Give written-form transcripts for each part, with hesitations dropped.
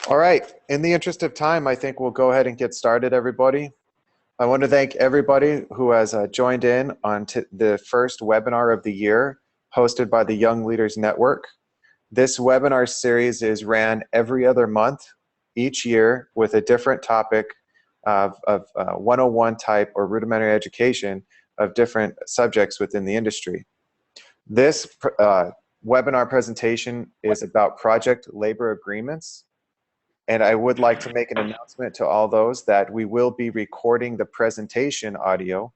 All right, in the interest of time, I think we'll go ahead and get started, everybody. I want to thank everybody who has joined in on the first webinar of the year hosted by the Young Leaders Network. This webinar series is ran every other month each year with a different topic of 101 type or rudimentary education of different subjects within the industry. This webinar presentation is about project labor agreements. And I would like to make an announcement to all those that we will be recording the presentation audio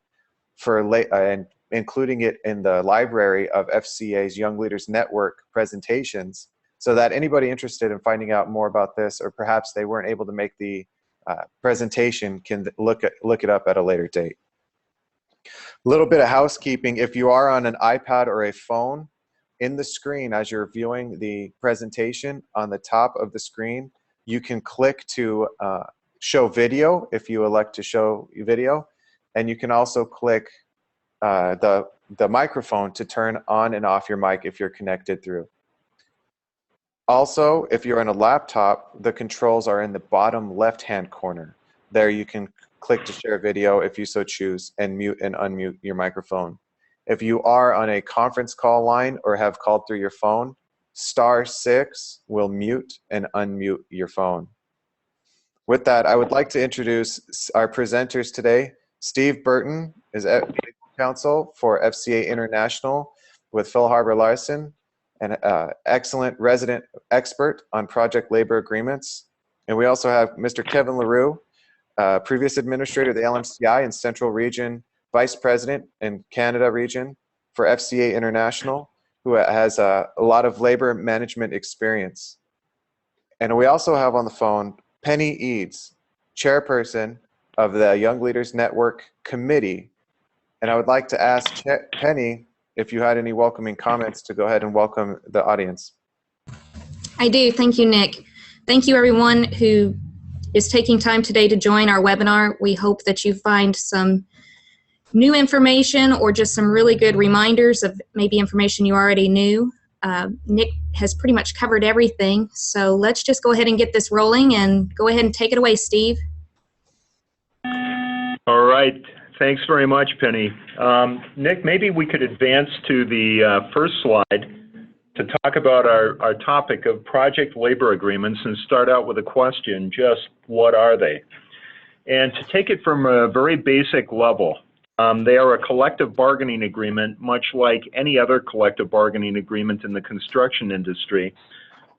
for and including it in the library of FCA's Young Leaders Network presentations, so that anybody interested in finding out more about this, or perhaps they weren't able to make the presentation, can look it up at a later date. A little bit of housekeeping: if you are on an iPad or a phone, in the screen as you're viewing the presentation, on the top of the screen, you can click to show video if you elect to show video, and you can also click the microphone to turn on and off your mic if you're connected through. Also, if you're on a laptop, the controls are in the bottom left-hand corner. There you can click to share video if you so choose, and mute and unmute your microphone. If you are on a conference call line or have called through your phone, *6 will mute and unmute your phone. With that, I would like to introduce our presenters today. Steve Burton is legal counsel for FCA International with Phil Harbor Larson, an excellent resident expert on project labor agreements. And we also have Mr. Kevin LaRue, previous administrator of the LMCI in Central Region, Vice President in Canada Region for FCA International, who has a lot of labor management experience. And we also have on the phone Penny Eads, chairperson of the Young Leaders Network Committee. And I would like to ask Penny if you had any welcoming comments to go ahead and welcome the audience. I do. Thank you, Nick. Thank you, everyone who is taking time today to join our webinar. We hope that you find some new information or just some really good reminders of maybe information you already knew. Nick has pretty much covered everything, so let's just go ahead and get this rolling, and go ahead and take it away, Steve. All right. Thanks very much, Penny. Nick, maybe we could advance to the first slide to talk about our topic of project labor agreements and start out with a question: just what are they? And to take it from a very basic level, they are a collective bargaining agreement, much like any other collective bargaining agreement in the construction industry.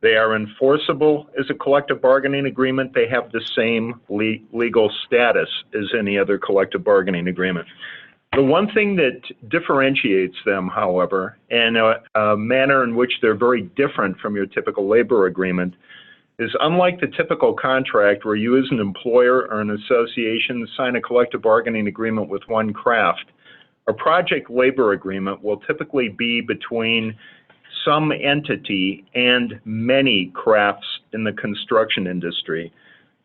They are enforceable as a collective bargaining agreement. They have the same legal status as any other collective bargaining agreement. The one thing that differentiates them, however, and a manner in which they're very different from your typical labor agreement, is unlike the typical contract where you as an employer or an association sign a collective bargaining agreement with one craft, a project labor agreement will typically be between some entity and many crafts in the construction industry.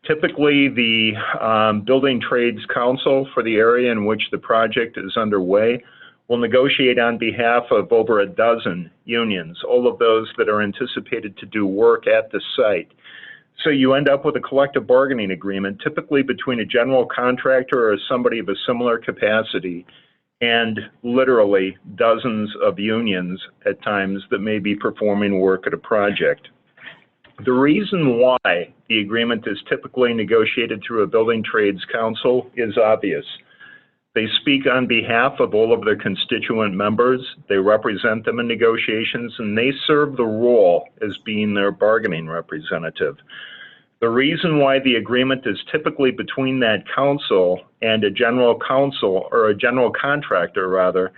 Typically, the Building Trades Council for the area in which the project is underway will negotiate on behalf of over a dozen unions, all of those that are anticipated to do work at the site. So you end up with a collective bargaining agreement, typically between a general contractor or somebody of a similar capacity, and literally dozens of unions at times that may be performing work at a project. The reason why the agreement is typically negotiated through a Building Trades Council is obvious. They speak on behalf of all of their constituent members, they represent them in negotiations, and they serve the role as being their bargaining representative. The reason why the agreement is typically between that council and a general counsel, or a general contractor rather,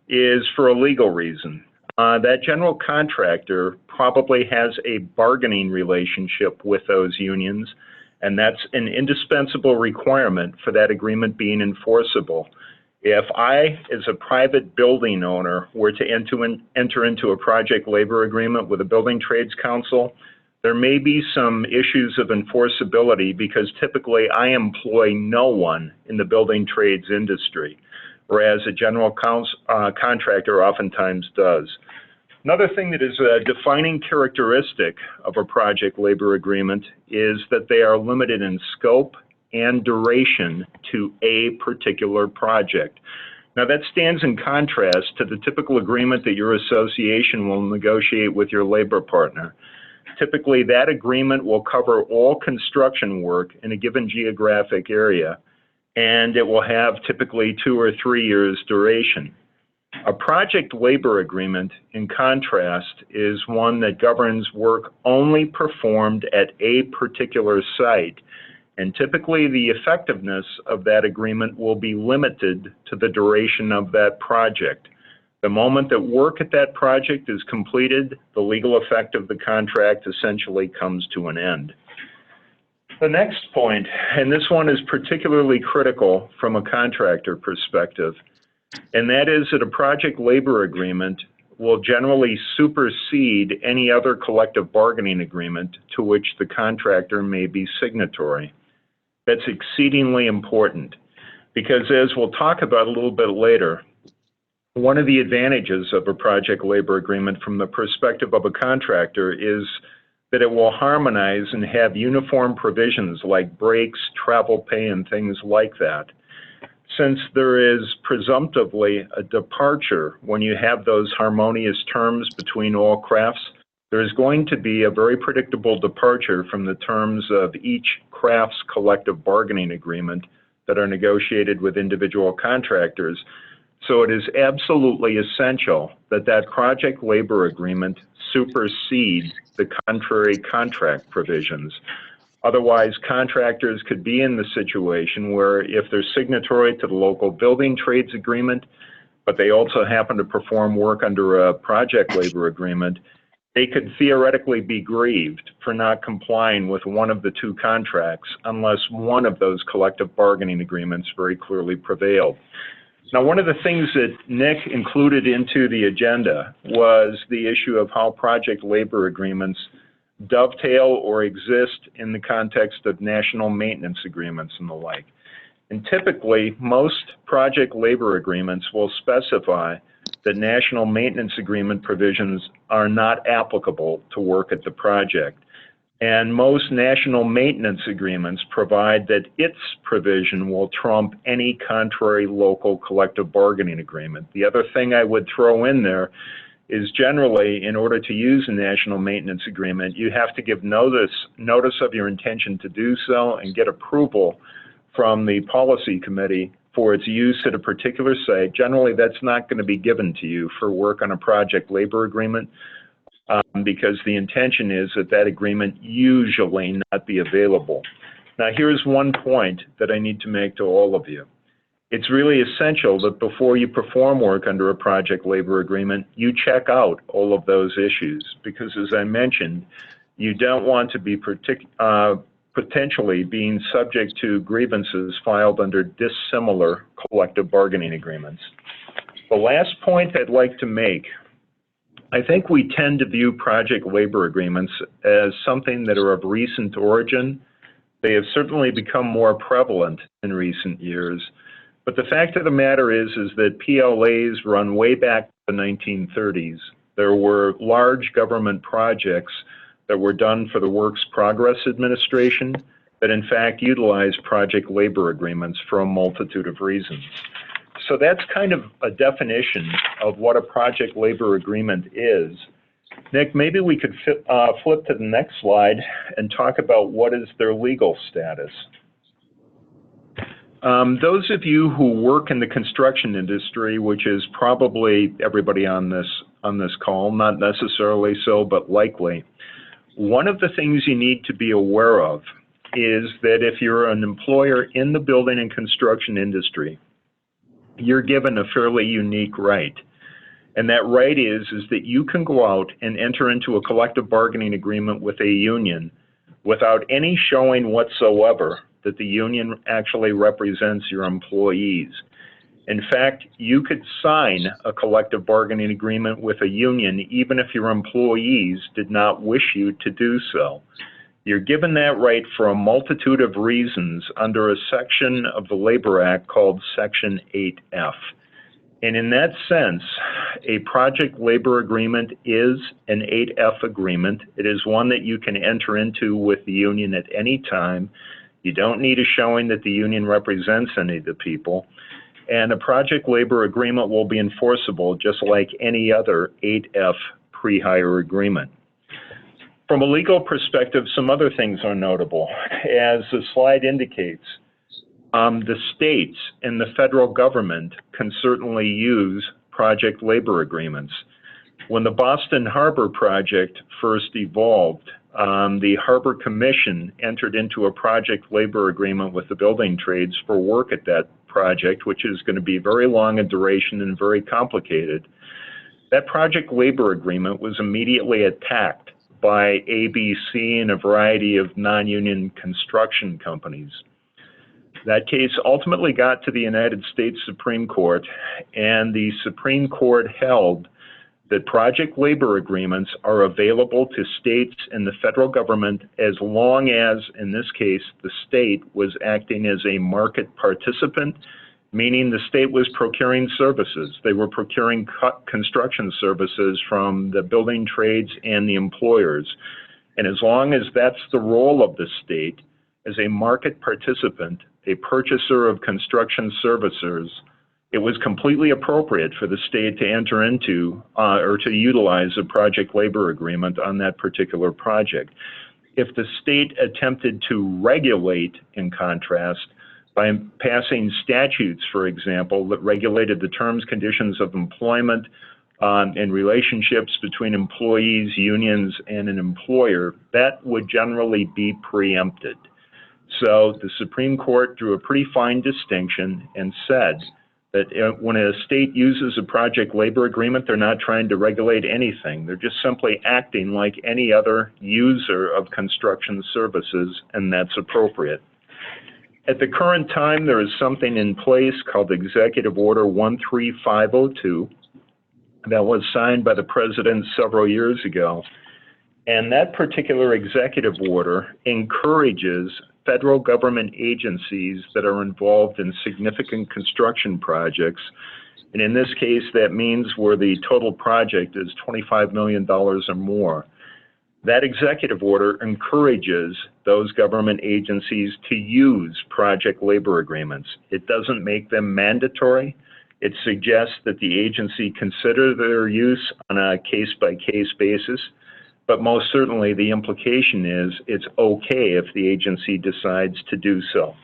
is for a legal reason. That general contractor probably has a bargaining relationship with those unions, and that's an indispensable requirement for that agreement being enforceable. If I, as a private building owner, were to enter into a project labor agreement with a Building Trades Council, there may be some issues of enforceability because typically I employ no one in the building trades industry, whereas a general contractor oftentimes does. Another thing that is a defining characteristic of a project labor agreement is that they are limited in scope and duration to a particular project. Now that stands in contrast to the typical agreement that your association will negotiate with your labor partner. Typically, that agreement will cover all construction work in a given geographic area, and it will have typically 2 or 3 years duration. A project labor agreement, in contrast, is one that governs work only performed at a particular site, and typically the effectiveness of that agreement will be limited to the duration of that project. The moment that work at that project is completed, the legal effect of the contract essentially comes to an end. The next point, and this one is particularly critical from a contractor perspective, and that is that a project labor agreement will generally supersede any other collective bargaining agreement to which the contractor may be signatory. That's exceedingly important because, as we'll talk about a little bit later, one of the advantages of a project labor agreement from the perspective of a contractor is that it will harmonize and have uniform provisions like breaks, travel pay, and things like that. Since there is presumptively a departure when you have those harmonious terms between all crafts, there is going to be a very predictable departure from the terms of each craft's collective bargaining agreement that are negotiated with individual contractors. So it is absolutely essential that that project labor agreement supersede the contrary contract provisions. Otherwise, contractors could be in the situation where if they're signatory to the local building trades agreement, but they also happen to perform work under a project labor agreement, they could theoretically be grieved for not complying with one of the two contracts unless one of those collective bargaining agreements very clearly prevailed. Now, one of the things that Nick included into the agenda was the issue of how project labor agreements dovetail or exist in the context of national maintenance agreements and the like. And typically, most project labor agreements will specify that national maintenance agreement provisions are not applicable to work at the project. And most national maintenance agreements provide that its provision will trump any contrary local collective bargaining agreement. The other thing I would throw in there is generally, in order to use a national maintenance agreement, you have to give notice of your intention to do so and get approval from the policy committee for its use at a particular site. Generally, that's not going to be given to you for work on a project labor agreement because the intention is that that agreement usually not be available. Now, here's one point that I need to make to all of you. It's really essential that before you perform work under a project labor agreement, you check out all of those issues because, as I mentioned, you don't want to be potentially being subject to grievances filed under dissimilar collective bargaining agreements. The last point I'd like to make, I think we tend to view project labor agreements as something that are of recent origin. They have certainly become more prevalent in recent years. But the fact of the matter is that PLAs run way back to the 1930s. There were large government projects that were done for the Works Progress Administration that in fact utilized project labor agreements for a multitude of reasons. So that's kind of a definition of what a project labor agreement is. Nick, maybe we could flip to the next slide and talk about what is their legal status. Those of you who work in the construction industry, which is probably everybody on this call, not necessarily so, but likely, one of the things you need to be aware of is that if you're an employer in the building and construction industry, you're given a fairly unique right. And that right is that you can go out and enter into a collective bargaining agreement with a union without any showing whatsoever that the union actually represents your employees. In fact, you could sign a collective bargaining agreement with a union even if your employees did not wish you to do so. You're given that right for a multitude of reasons under a section of the Labor Act called Section 8F. And in that sense, a project labor agreement is an 8F agreement. It is one that you can enter into with the union at any time. You don't need a showing that the union represents any of the people. And a project labor agreement will be enforceable just like any other 8F pre-hire agreement. From a legal perspective, some other things are notable. As the slide indicates, the states and the federal government can certainly use project labor agreements. When the Boston Harbor project first evolved, the Harbor Commission entered into a project labor agreement with the building trades for work at that project, which is going to be very long in duration and very complicated. That project labor agreement was immediately attacked by ABC and a variety of non-union construction companies. That case ultimately got to the United States Supreme Court, and the Supreme Court held that project labor agreements are available to states and the federal government as long as, in this case, the state was acting as a market participant, meaning the state was procuring services. They were procuring construction services from the building trades and the employers. And as long as that's the role of the state, as a market participant, a purchaser of construction services, it was completely appropriate for the state to enter into or to utilize a project labor agreement on that particular project. If the state attempted to regulate, in contrast, by passing statutes, for example, that regulated the terms, conditions of employment and relationships between employees, unions, and an employer, that would generally be preempted. So the Supreme Court drew a pretty fine distinction and said that when a state uses a project labor agreement, they're not trying to regulate anything. They're just simply acting like any other user of construction services, and that's appropriate. At the current time, there is something in place called Executive Order 13502 that was signed by the President several years ago. And that particular executive order encourages federal government agencies that are involved in significant construction projects. And in this case, that means where the total project is $25 million or more. That executive order encourages those government agencies to use project labor agreements. It doesn't make them mandatory. It suggests that the agency consider their use on a case-by-case basis. But most certainly the implication is it's okay if the agency decides to do so.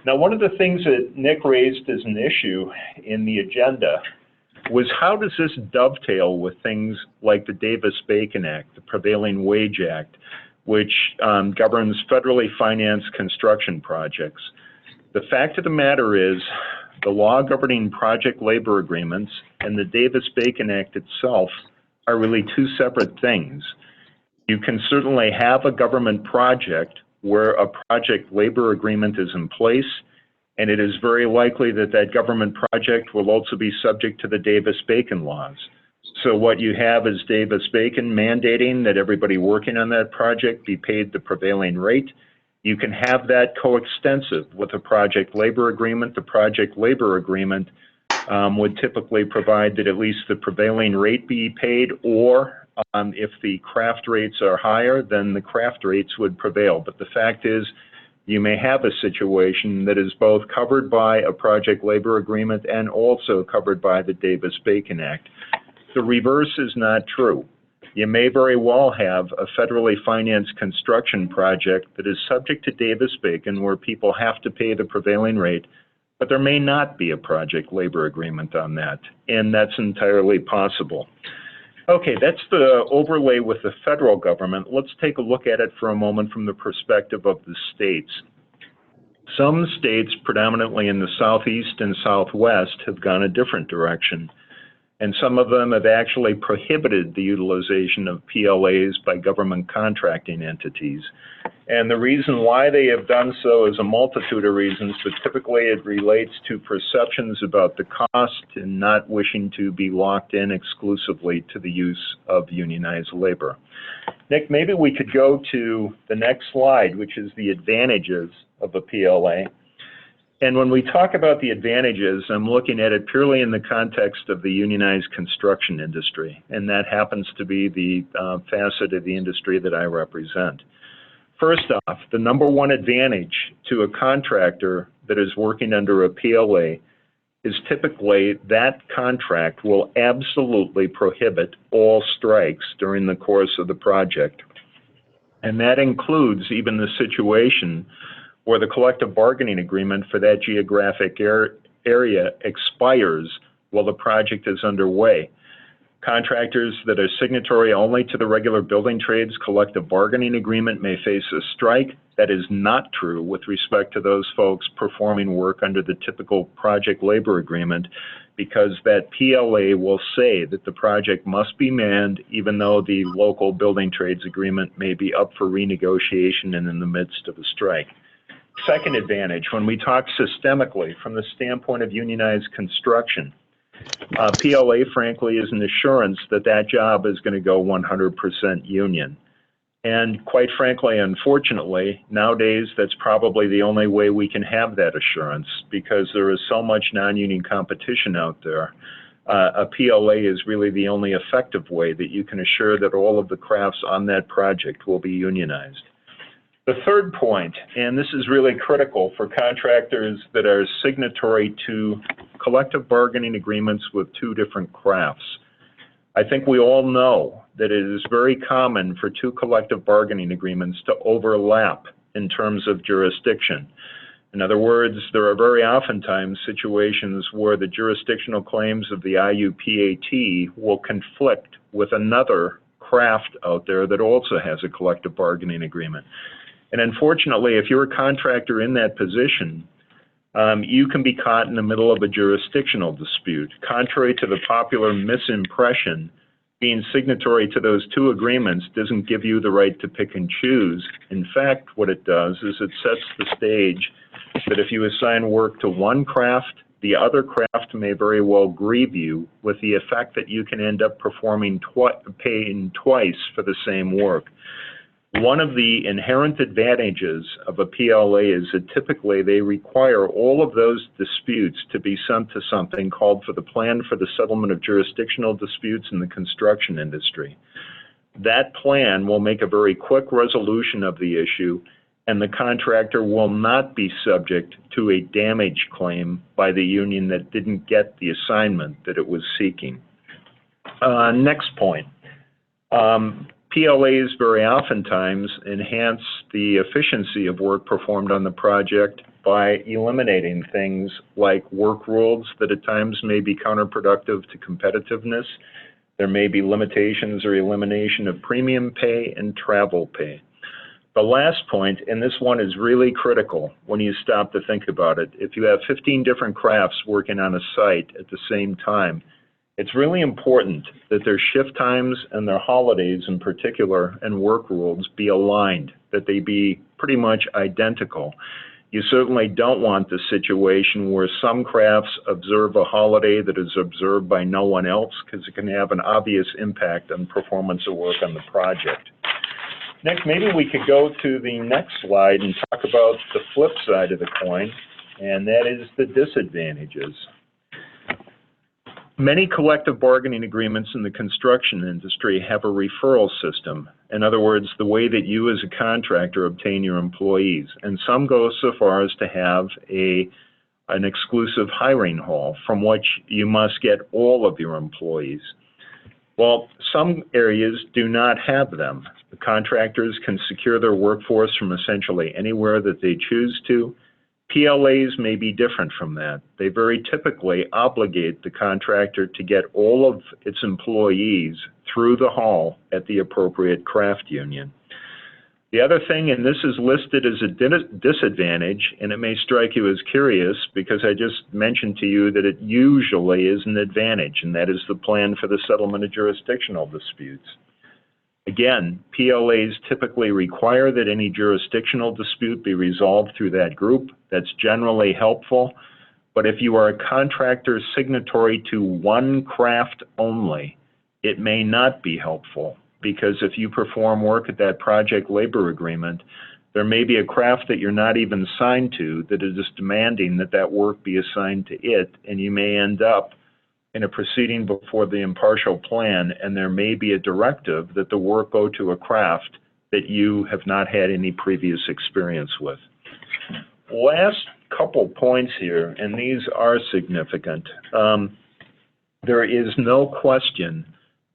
Now, one of the things that Nick raised as an issue in the agenda was how does this dovetail with things like the Davis-Bacon Act, the Prevailing Wage Act, which governs federally financed construction projects. The fact of the matter is the law governing project labor agreements and the Davis-Bacon Act itself are really two separate things. You can certainly have a government project where a project labor agreement is in place, and it is very likely that that government project will also be subject to the Davis-Bacon laws. So what you have is Davis-Bacon mandating that everybody working on that project be paid the prevailing rate. You can have that coextensive with a project labor agreement. The project labor agreement would typically provide that at least the prevailing rate be paid, or if the craft rates are higher, then the craft rates would prevail. But the fact is, you may have a situation that is both covered by a project labor agreement and also covered by the Davis-Bacon Act. The reverse is not true. You may very well have a federally financed construction project that is subject to Davis-Bacon where people have to pay the prevailing rate, but there may not be a project labor agreement on that, and that's entirely possible. Okay, that's the overlay with the federal government. Let's take a look at it for a moment from the perspective of the states. Some states, predominantly in the Southeast and Southwest, have gone a different direction. And some of them have actually prohibited the utilization of PLAs by government contracting entities. And the reason why they have done so is a multitude of reasons, but typically it relates to perceptions about the cost and not wishing to be locked in exclusively to the use of unionized labor. Nick, maybe we could go to the next slide, which is the advantages of a PLA. And when we talk about the advantages, I'm looking at it purely in the context of the unionized construction industry, and that happens to be the facet of the industry that I represent. First off, the number one advantage to a contractor that is working under a PLA is typically that contract will absolutely prohibit all strikes during the course of the project. And that includes even the situation where the collective bargaining agreement for that geographic area expires while the project is underway. Contractors that are signatory only to the regular building trades collective bargaining agreement may face a strike. That is not true with respect to those folks performing work under the typical project labor agreement, because that PLA will say that the project must be manned even though the local building trades agreement may be up for renegotiation and in the midst of a strike. Second advantage, when we talk systemically from the standpoint of unionized construction, PLA, frankly, is an assurance that that job is going to go 100% union. And quite frankly, unfortunately, nowadays, that's probably the only way we can have that assurance, because there is so much non-union competition out there. A PLA is really the only effective way that you can assure that all of the crafts on that project will be unionized. The third point, and this is really critical for contractors that are signatory to collective bargaining agreements with two different crafts. I think we all know that it is very common for two collective bargaining agreements to overlap in terms of jurisdiction. In other words, there are very oftentimes situations where the jurisdictional claims of the IUPAT will conflict with another craft out there that also has a collective bargaining agreement. And unfortunately, if you're a contractor in that position, you can be caught in the middle of a jurisdictional dispute. Contrary to the popular misimpression, being signatory to those two agreements doesn't give you the right to pick and choose. In fact, what it does is it sets the stage that if you assign work to one craft, the other craft may very well grieve you, with the effect that you can end up paying twice for the same work. One of the inherent advantages of a PLA is that typically they require all of those disputes to be sent to something called for the Plan for the Settlement of Jurisdictional Disputes in the Construction Industry. That plan will make a very quick resolution of the issue, and the contractor will not be subject to a damage claim by the union that didn't get the assignment that it was seeking. Next point. PLAs very oftentimes enhance the efficiency of work performed on the project by eliminating things like work rules that at times may be counterproductive to competitiveness. There may be limitations or elimination of premium pay and travel pay. The last point, and this one is really critical when you stop to think about it, if you have 15 different crafts working on a site at the same time, it's really important that their shift times and their holidays in particular and work rules be aligned, that they be pretty much identical. You certainly don't want the situation where some crafts observe a holiday that is observed by no one else, because it can have an obvious impact on performance of work on the project. Next, maybe we could go to the next slide and talk about the flip side of the coin, and that is the disadvantages. Many collective bargaining agreements in the construction industry have a referral system. In other words, the way that you as a contractor obtain your employees. And some go so far as to have an exclusive hiring hall from which you must get all of your employees. Well, some areas do not have them. The contractors can secure their workforce from essentially anywhere that they choose to. PLAs may be different from that. They very typically obligate the contractor to get all of its employees through the hall at the appropriate craft union. The other thing, and this is listed as a disadvantage, and it may strike you as curious because I just mentioned to you that it usually is an advantage, and that is the Plan for the Settlement of Jurisdictional Disputes. Again, PLAs typically require that any jurisdictional dispute be resolved through that group. That's generally helpful. But if you are a contractor signatory to one craft only, it may not be helpful, because if you perform work at that project labor agreement, There may be a craft that you're not even assigned to that is just demanding that that work be assigned to it, and you may end up in a proceeding before the impartial plan, and there may be a directive that the work go to a craft that you have not had any previous experience with. Last couple points here, and these are significant. There is no question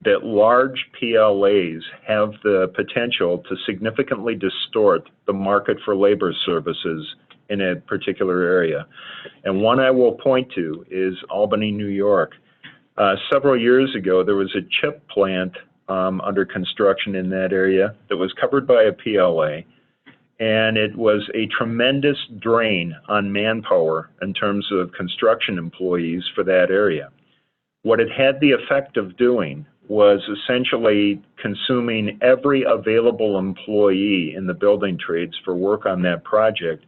that large PLAs have the potential to significantly distort the market for labor services in a particular area. And one I will point to is Albany, New York. Several years ago, there was a chip plant under construction in that area that was covered by a PLA, and it was a tremendous drain on manpower in terms of construction employees for that area. What it had the effect of doing was essentially consuming every available employee in the building trades for work on that project.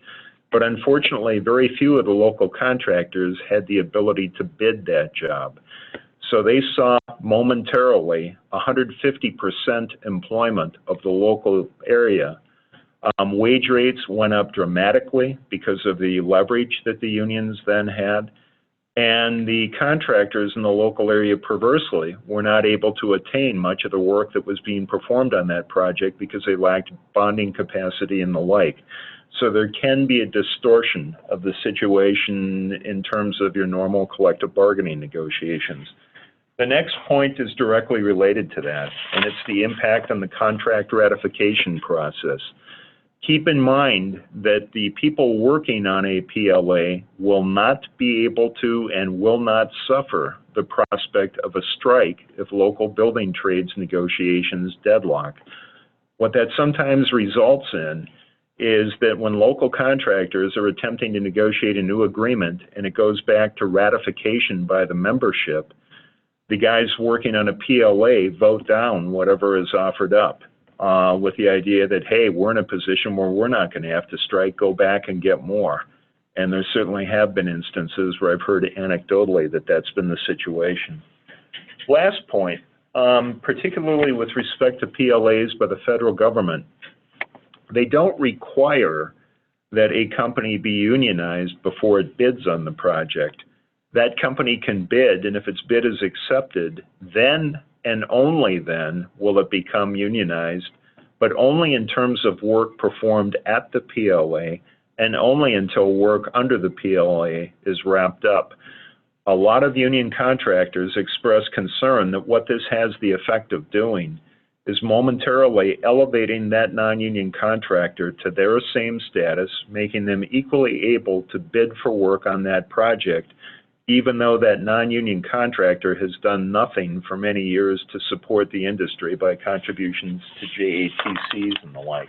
But unfortunately, very few of the local contractors had the ability to bid that job. So they saw momentarily 150% employment of the local area. Wage rates went up dramatically because of the leverage that the unions then had. And the contractors in the local area, perversely, were not able to attain much of the work that was being performed on that project because they lacked bonding capacity and the like. So there can be a distortion of the situation in terms of your normal collective bargaining negotiations. The next point is directly related to that, and it's the impact on the contract ratification process. Keep in mind that the people working on a PLA will not be able to and will not suffer the prospect of a strike if local building trades negotiations deadlock. What that sometimes results in is that when local contractors are attempting to negotiate a new agreement and it goes back to ratification by the membership, the guys working on a PLA vote down whatever is offered up. With the idea that, hey, we're in a position where we're not going to have to strike, go back and get more. And there certainly have been instances where I've heard anecdotally that that's been the situation. Last point, particularly with respect to PLAs by the federal government, they don't require that a company be unionized before it bids on the project. That company can bid, and if its bid is accepted, then and only then will it become unionized, but only in terms of work performed at the PLA and only until work under the PLA is wrapped up. A lot of union contractors express concern that what this has the effect of doing is momentarily elevating that non-union contractor to their same status, making them equally able to bid for work on that project, even though that non-union contractor has done nothing for many years to support the industry by contributions to JATCs and the like.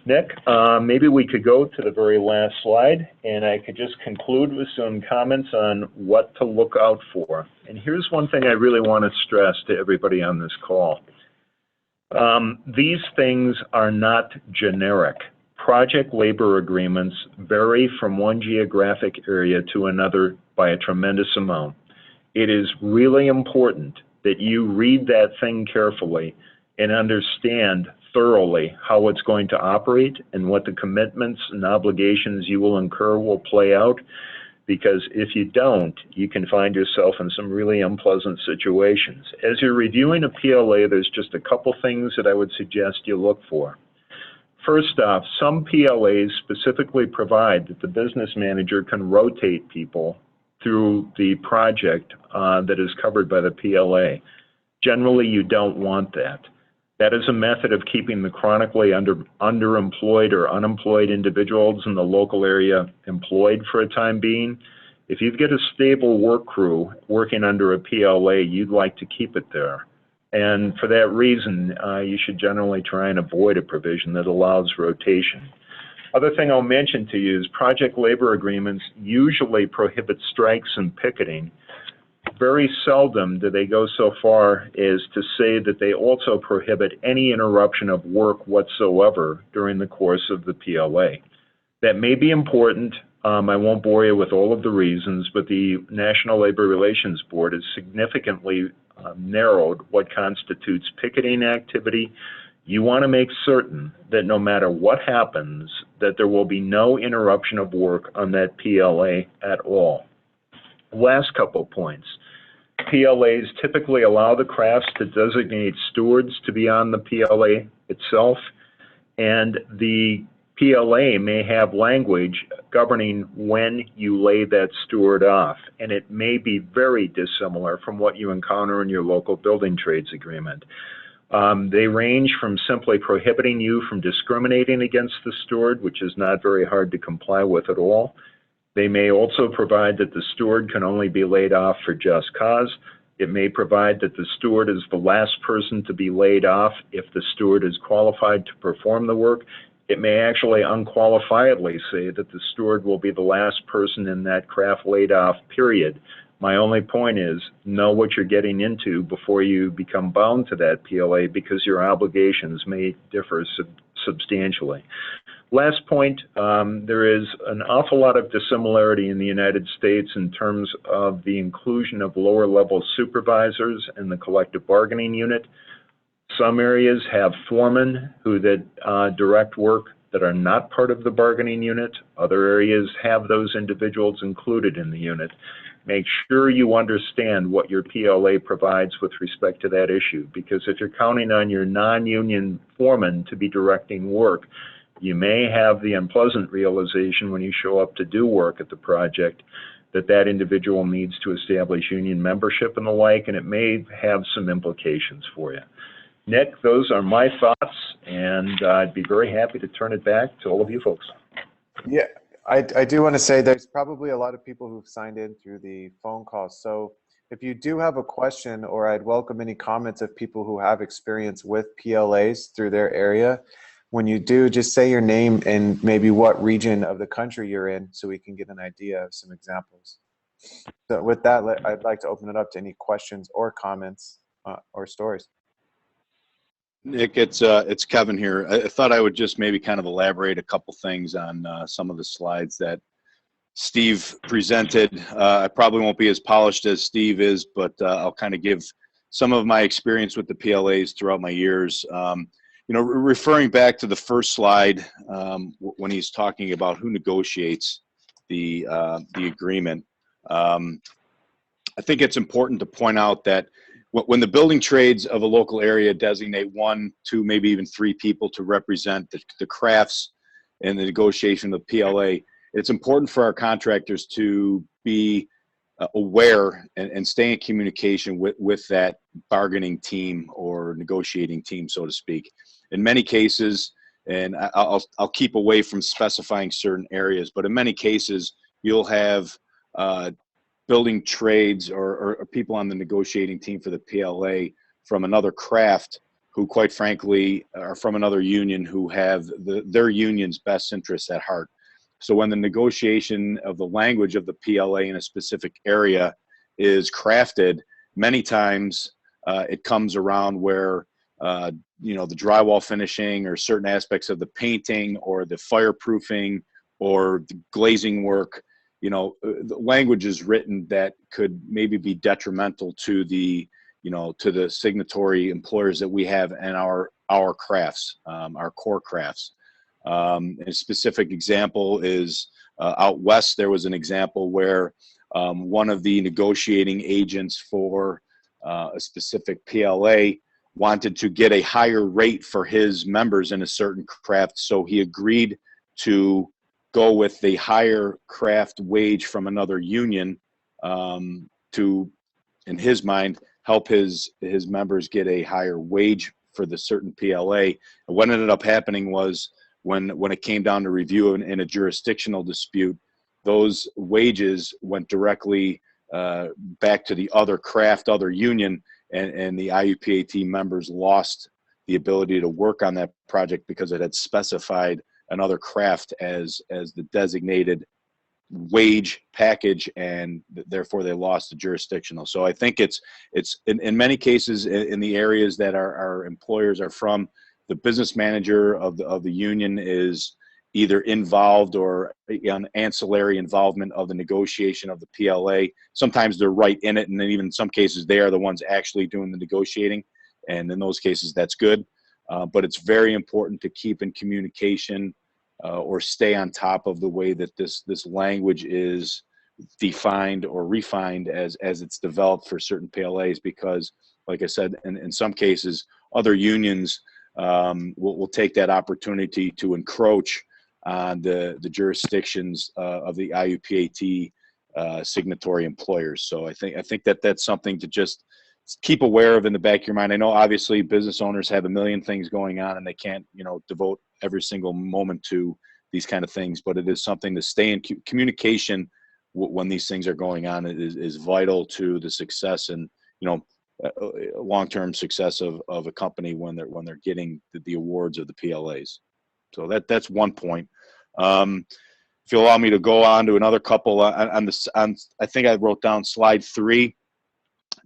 Nick, maybe we could go to the very last slide, and I could just conclude with some comments on what to look out for. And here's one thing I really want to stress to everybody on this call. These things are not generic. Project labor agreements vary from one geographic area to another by a tremendous amount. It is really important that you read that thing carefully and understand thoroughly how it's going to operate and what the commitments and obligations you will incur will play out, because if you don't, you can find yourself in some really unpleasant situations. As you're reviewing a PLA, there's just a couple things that I would suggest you look for. First off, some PLAs specifically provide that the business manager can rotate people through the project that is covered by the PLA. Generally, you don't want that. That is a method of keeping the chronically underemployed or unemployed individuals in the local area employed for a time being. If you get a stable work crew working under a PLA, you'd like to keep it there. And for that reason, you should generally try and avoid a provision that allows rotation. Other thing I'll mention to you is project labor agreements usually prohibit strikes and picketing. Very seldom do they go so far as to say that they also prohibit any interruption of work whatsoever during the course of the PLA. That may be important. I won't bore you with all of the reasons, but the National Labor Relations Board has significantly narrowed what constitutes picketing activity You want to make certain that no matter what happens, that there will be no interruption of work on that PLA at all. Last couple points. PLAs typically allow the crafts to designate stewards to be on the PLA itself, and the PLA may have language governing when you lay that steward off, and it may be very dissimilar from what you encounter in your local building trades agreement. They range from simply prohibiting you from discriminating against the steward, which is not very hard to comply with at all. They may also provide that the steward can only be laid off for just cause. It may provide that the steward is the last person to be laid off if the steward is qualified to perform the work. It may actually unqualifiedly say that the steward will be the last person in that craft laid off, period. My only point is, know what you're getting into before you become bound to that PLA, because your obligations may differ substantially. Last point, there is an awful lot of dissimilarity in the United States in terms of the inclusion of lower level supervisors in the collective bargaining unit. Some areas have foremen who direct work that are not part of the bargaining unit. Other areas have those individuals included in the unit. Make sure you understand what your PLA provides with respect to that issue, because if you're counting on your non-union foreman to be directing work, you may have the unpleasant realization when you show up to do work at the project that that individual needs to establish union membership and the like, and it may have some implications for you. Nick, those are my thoughts, and I'd be very happy to turn it back to all of you folks. Yeah, I do want to say there's probably a lot of people who've signed in through the phone call. So if you do have a question, or I'd welcome any comments of people who have experience with PLAs through their area. When you do, just say your name and maybe what region of the country you're in so we can get an idea of some examples. So with that, I'd like to open it up to any questions or comments or stories. Nick, it's Kevin here. I thought I would just maybe kind of elaborate a couple things on some of the slides that Steve presented. I probably won't be as polished as Steve is, but I'll kind of give some of my experience with the PLAs throughout my years. You know, referring back to the first slide, when he's talking about who negotiates the agreement, I think it's important to point out that when the building trades of a local area designate 1, 2, maybe even 3 people to represent the crafts and the negotiation of PLA, it's important for our contractors to be aware and stay in communication with that bargaining team or negotiating team, so to speak. In many cases, and I'll keep away from specifying certain areas, but in many cases, you'll have building trades or people on the negotiating team for the PLA from another craft who, quite frankly, are from another union who have their union's best interests at heart. So when the negotiation of the language of the PLA in a specific area is crafted, many times it comes around where you know, the drywall finishing or certain aspects of the painting or the fireproofing or the glazing work, you know, the language is written that could maybe be detrimental to the, you know, to the signatory employers that we have in our crafts, our core crafts. A specific example is out west, there was an example where one of the negotiating agents for a specific PLA wanted to get a higher rate for his members in a certain craft, so he agreed to go with the higher craft wage from another union to, in his mind, help his members get a higher wage for the certain PLA. And what ended up happening was when it came down to review in a jurisdictional dispute, those wages went directly back to the other craft, other union, and the IUPA team members lost the ability to work on that project because it had specified another craft as the designated wage package, and therefore they lost the jurisdictional. So I think it's in many cases in the areas that our employers are from, the business manager of the union is either involved or an ancillary involvement of the negotiation of the PLA. Sometimes they're right in it, and then even in some cases they are the ones actually doing the negotiating, and in those cases that's good. but it's very important to keep in communication or stay on top of the way that this language is defined or refined as it's developed for certain PLAs, because, like I said, in some cases, other unions will take that opportunity to encroach on the jurisdictions of the IUPAT signatory employers. So I think that that's something to just keep aware of in the back of your mind. I know obviously business owners have a million things going on and they can't, devote every single moment to these kind of things, but it is something to stay in communication when these things are going on. It is vital to the success and, long-term success of a company when they're getting the awards of the PLAs. So that's one point. If you allow me to go on to another couple on I think I wrote down slide 3.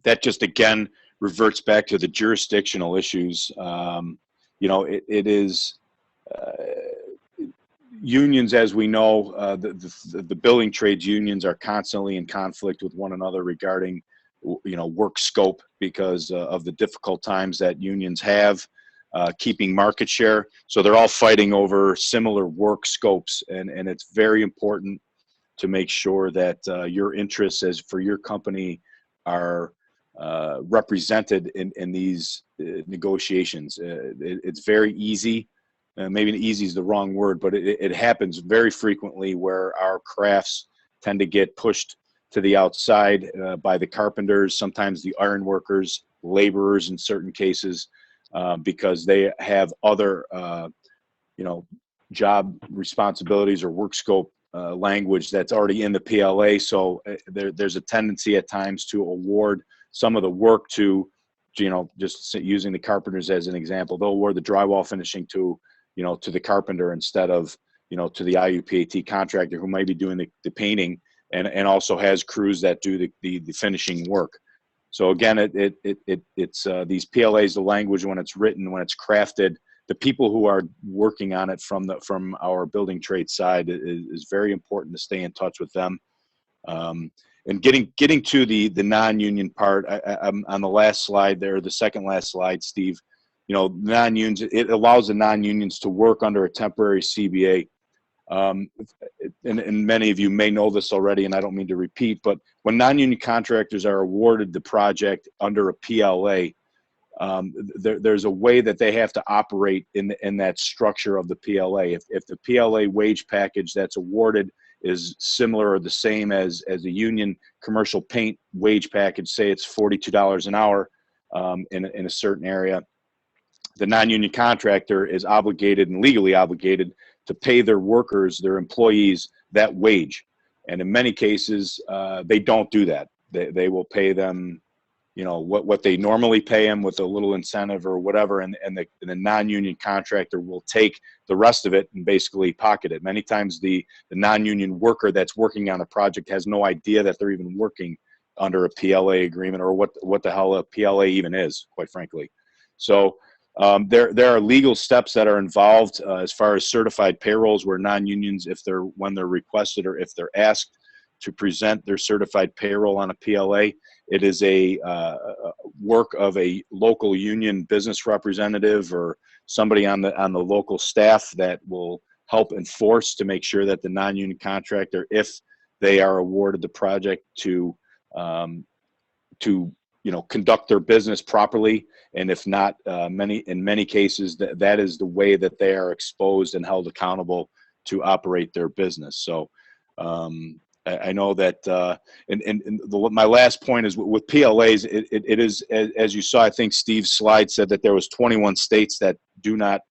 That just again reverts back to the jurisdictional issues. It is unions, as we know, the building trades unions are constantly in conflict with one another regarding work scope because of the difficult times that unions have keeping market share. So they're all fighting over similar work scopes, and it's very important to make sure that your interests as for your company are represented in these negotiations. It's very easy. Maybe easy is the wrong word, but it happens very frequently where our crafts tend to get pushed to the outside by the carpenters, sometimes the iron workers, laborers in certain cases, because they have other, job responsibilities or work scope language that's already in the PLA. So there's a tendency at times to award some of the work to, just using the carpenters as an example, they'll award the drywall finishing to the carpenter instead of, to the IUPAT contractor who might be doing the painting and also has crews that do the finishing work. So again, it's these PLAs, the language when it's written, when it's crafted, the people who are working on it from our building trade side is very important to stay in touch with them. And getting to the non-union part, I'm on the last slide there, the second last slide, Steve. Non-unions, it allows the non-unions to work under a temporary CBA. And many of you may know this already, and I don't mean to repeat, but when non-union contractors are awarded the project under a PLA, there's a way that they have to operate in that structure of the PLA. If the PLA wage package that's awarded is similar or the same as a union commercial paint wage package, say it's $42 an hour in a certain area, the non-union contractor is obligated and legally obligated to pay their workers, their employees, that wage. And in many cases, they don't do that. They will pay them, what they normally pay them with a little incentive or whatever, and the non-union contractor will take the rest of it and basically pocket it. Many times the non-union worker that's working on a project has no idea that they're even working under a PLA agreement or what the hell a PLA even is, quite frankly. So there are legal steps that are involved as far as certified payrolls where non-unions, when they're requested or if they're asked to present their certified payroll on a PLA, it is a work of a local union business representative or somebody on the local staff that will help enforce to make sure that the non-union contractor, if they are awarded the project to conduct their business properly, and if not, in many cases that is the way that they are exposed and held accountable to operate their business. So I know that, my last point is with PLAs, it is, as you saw, I think Steve's slide said that there was 21 states that do not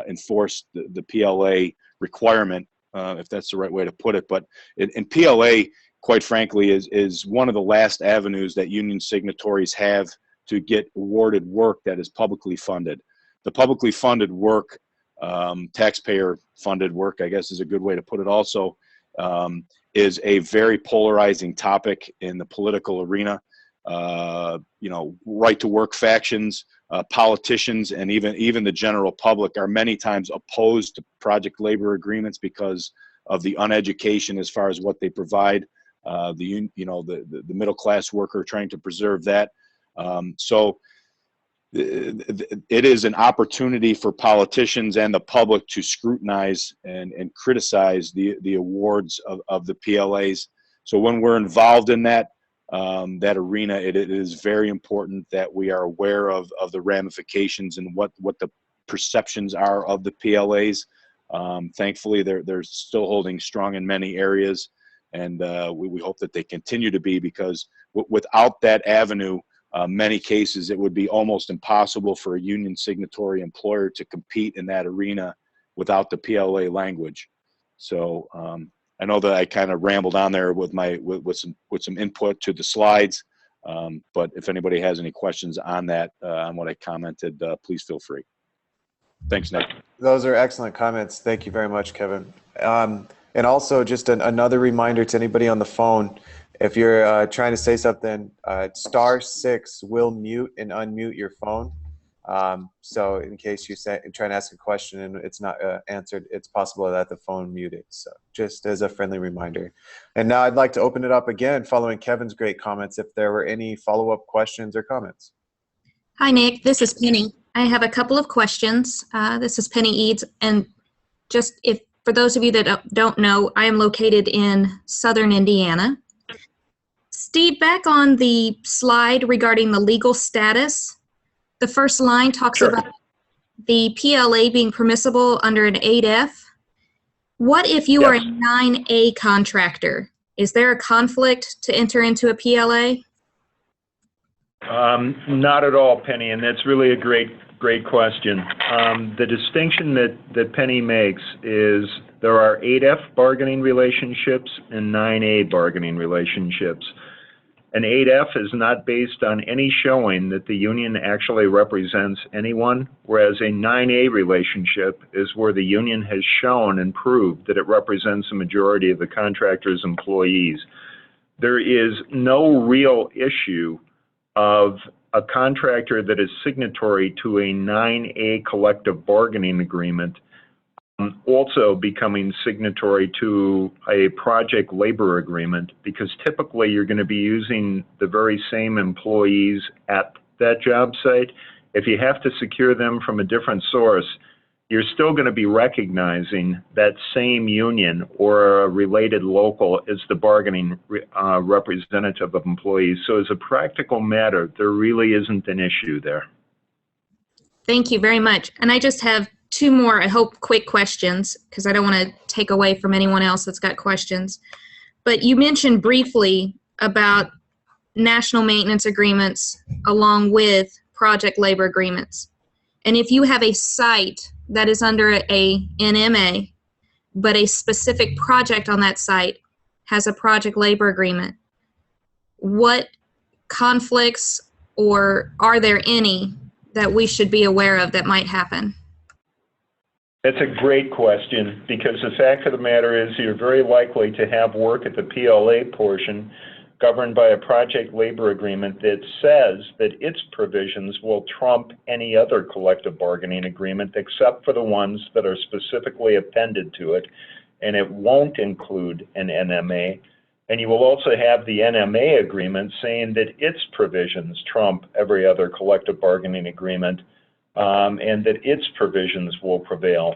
enforce the PLA requirement, if that's the right way to put it. But in PLA, quite frankly, is one of the last avenues that union signatories have to get awarded work that is publicly funded. The publicly funded work, taxpayer funded work, I guess is a good way to put it also, is a very polarizing topic in the political arena. Right to work factions, politicians, and even the general public are many times opposed to project labor agreements because of the uneducation as far as what they provide. The middle class worker trying to preserve that. So it is an opportunity for politicians and the public to scrutinize and criticize the awards of the PLAs. So when we're involved in that arena, it is very important that we are aware of the ramifications and what the perceptions are of the PLAs. Thankfully, they're still holding strong in many areas, and we hope that they continue to be, because without that avenue, many cases it would be almost impossible for a union signatory employer to compete in that arena without the PLA language. So I know that I kind of rambled on there with some input to the slides, but if anybody has any questions on that, on what I commented, please feel free. Thanks, Nick. Those are excellent comments. Thank you very much, Kevin. And also just another reminder to anybody on the phone, if you're trying to say something, *6 will mute and unmute your phone. So in case you're trying to ask a question and it's not answered, it's possible that the phone muted. So just as a friendly reminder. And now I'd like to open it up again following Kevin's great comments, if there were any follow-up questions or comments. Hi, Nick. This is Penny. I have a couple of questions. This is Penny Eads. And just for those of you that don't know, I am located in southern Indiana. Steve, back on the slide regarding the legal status, the first line talks Sure. about the PLA being permissible under an 8F. What if you are a 9A contractor? Is there a conflict to enter into a PLA? Not at all, Penny, and that's really a great question. The distinction that Penny makes is there are 8F bargaining relationships and 9A bargaining relationships. An 8F is not based on any showing that the union actually represents anyone, whereas a 9A relationship is where the union has shown and proved that it represents a majority of the contractor's employees. There is no real issue of a contractor that is signatory to a 9A collective bargaining agreement also becoming signatory to a project labor agreement, because typically you're going to be using the very same employees at that job site. If you have to secure them from a different source, you're still going to be recognizing that same union or a related local as the bargaining representative of employees. So as a practical matter, there really isn't an issue there. Thank you very much. And I just have two more, I hope, quick questions, because I don't want to take away from anyone else that's got questions. But you mentioned briefly about national maintenance agreements along with project labor agreements. And if you have a site that is under a NMA, but a specific project on that site has a project labor agreement, what conflicts, or are there any, that we should be aware of that might happen? That's a great question, because the fact of the matter is you're very likely to have work at the PLA portion governed by a project labor agreement that says that its provisions will trump any other collective bargaining agreement except for the ones that are specifically appended to it, and it won't include an NMA. And you will also have the NMA agreement saying that its provisions trump every other collective bargaining agreement, and that its provisions will prevail.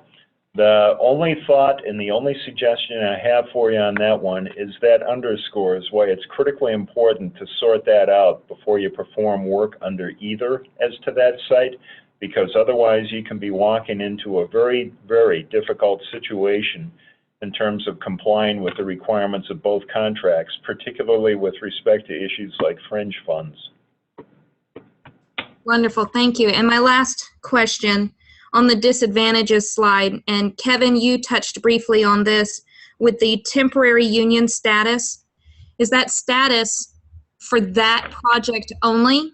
The only thought and the only suggestion I have for you on that one is that underscores why it's critically important to sort that out before you perform work under either as to that site, because otherwise you can be walking into a very, very difficult situation in terms of complying with the requirements of both contracts, particularly with respect to issues like fringe funds. Wonderful, thank you. And my last question on the disadvantages slide, and Kevin, you touched briefly on this with the temporary union status. Is that status for that project only,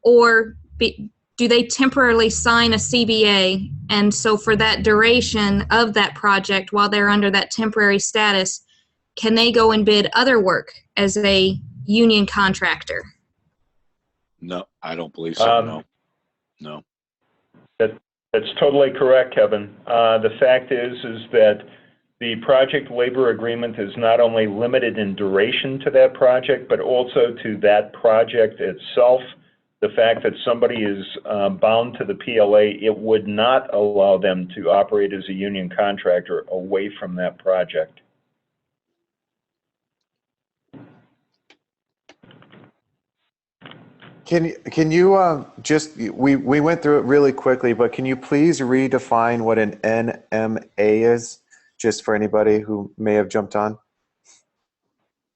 or do they temporarily sign a CBA, and so for that duration of that project while they're under that temporary status, can they go and bid other work as a union contractor? No, I don't believe so. No. That's totally correct, Kevin. The fact is that the project labor agreement is not only limited in duration to that project, but also to that project itself. the fact that somebody is bound to the PLA, it would not allow them to operate as a union contractor away from that project. Can you just, we went through it really quickly, but can you please redefine what an NMA is, just for anybody who may have jumped on?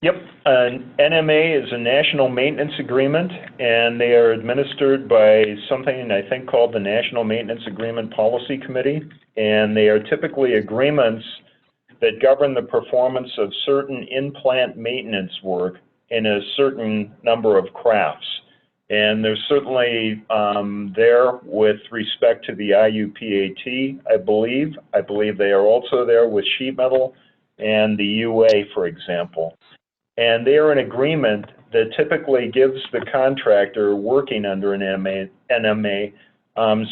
Yep, an NMA is a National Maintenance Agreement, and they are administered by something I think called the National Maintenance Agreement Policy Committee, and they are typically agreements that govern the performance of certain in-plant maintenance work in a certain number of crafts. And they're certainly there with respect to the IUPAT, I believe. I believe they are also there with sheet metal and the UA, for example. And they are an agreement that typically gives the contractor working under an NMA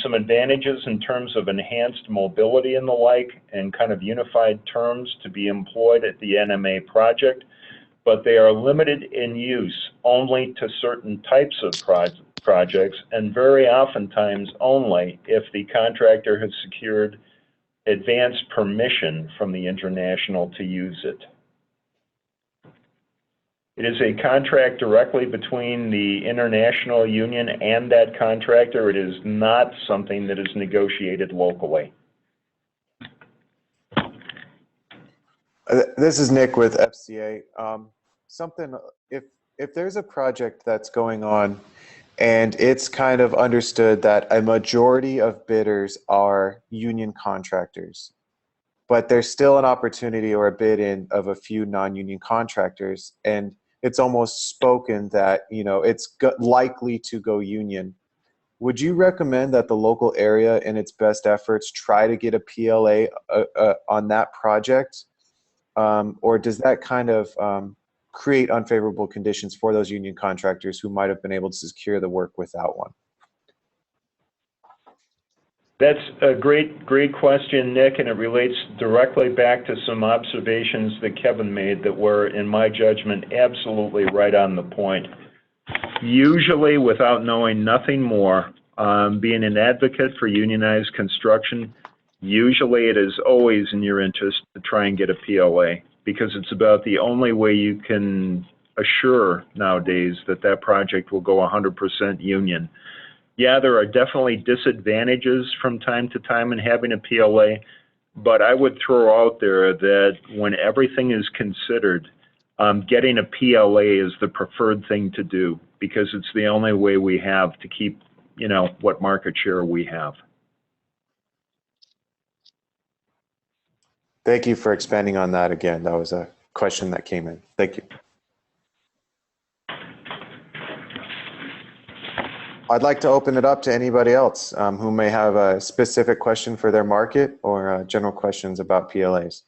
some advantages in terms of enhanced mobility and the like, and kind of unified terms to be employed at the NMA project. But they are limited in use only to certain types of projects, and very oftentimes only if the contractor has secured advance permission from the international to use it. It is a contract directly between the international union and that contractor. It is not something that is negotiated locally. This is Nick with FCA. If there's a project that's going on and it's kind of understood that a majority of bidders are union contractors, but there's still an opportunity or a bid-in of a few non-union contractors, and it's almost spoken that, you know, it's likely to go union, would you recommend that the local area in its best efforts try to get a PLA on that project? Or does that kind of create unfavorable conditions for those union contractors who might have been able to secure the work without one? That's a great question, Nick, and it relates directly back to some observations that Kevin made that were, in my judgment, absolutely right on the point. Usually, without knowing nothing more, being an advocate for unionized construction, usually it is always in your interest to try and get a PLA, because it's about the only way you can assure nowadays that that project will go 100% union. Yeah, there are definitely disadvantages from time to time in having a PLA, but I would throw out there that when everything is considered, getting a PLA is the preferred thing to do, because it's the only way we have to keep, you know, what market share we have. Thank you for expanding on that again. That was a question that came in. Thank you. I'd like to open it up to anybody else who may have a specific question for their market or general questions about PLAs.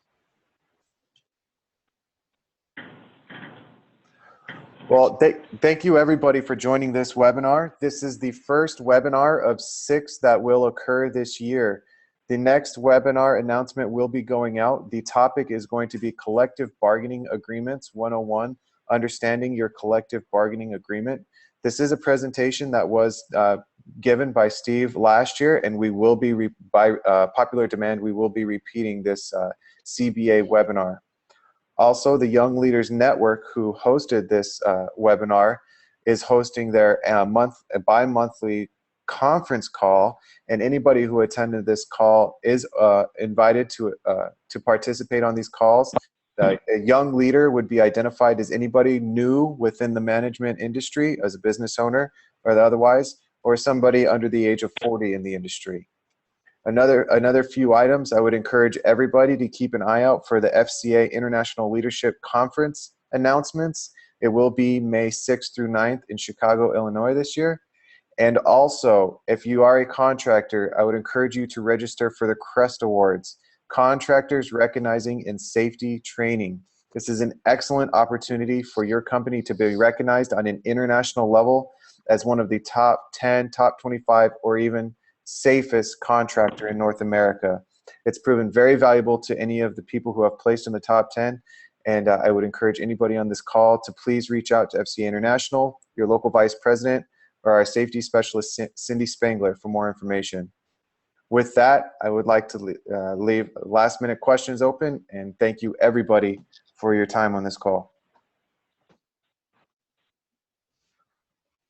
Well, thank you everybody for joining this webinar. This is the first webinar of 6 that will occur this year. The next webinar announcement will be going out. The topic is going to be Collective Bargaining Agreements 101, Understanding Your Collective Bargaining Agreement. This is a presentation that was given by Steve last year, and we will be, by popular demand, we will be repeating this CBA webinar. Also, the Young Leaders Network, who hosted this webinar, is hosting their bi-monthly conference call, and anybody who attended this call is invited to participate on these calls. A young leader would be identified as anybody new within the management industry as a business owner or otherwise, or somebody under the age of 40 in the industry. Another few items, I would encourage everybody to keep an eye out for the FCA International Leadership Conference announcements. It will be May 6th through 9th in Chicago, Illinois this year. And also, if you are a contractor, I would encourage you to register for the CREST Awards, Contractors Recognizing in Safety Training. This is an excellent opportunity for your company to be recognized on an international level as one of the top 10, top 25, or even safest contractor in North America. It's proven very valuable to any of the people who have placed in the top 10, and I would encourage anybody on this call to please reach out to FCA International, your local vice president, or our safety specialist, Cindy Spangler, for more information. With that, I would like to leave last-minute questions open, and thank you, everybody, for your time on this call.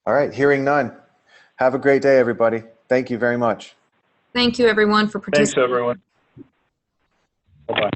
All right, hearing none. Have a great day, everybody. Thank you very much. Thank you, everyone, for participating. Thanks, everyone. Bye-bye.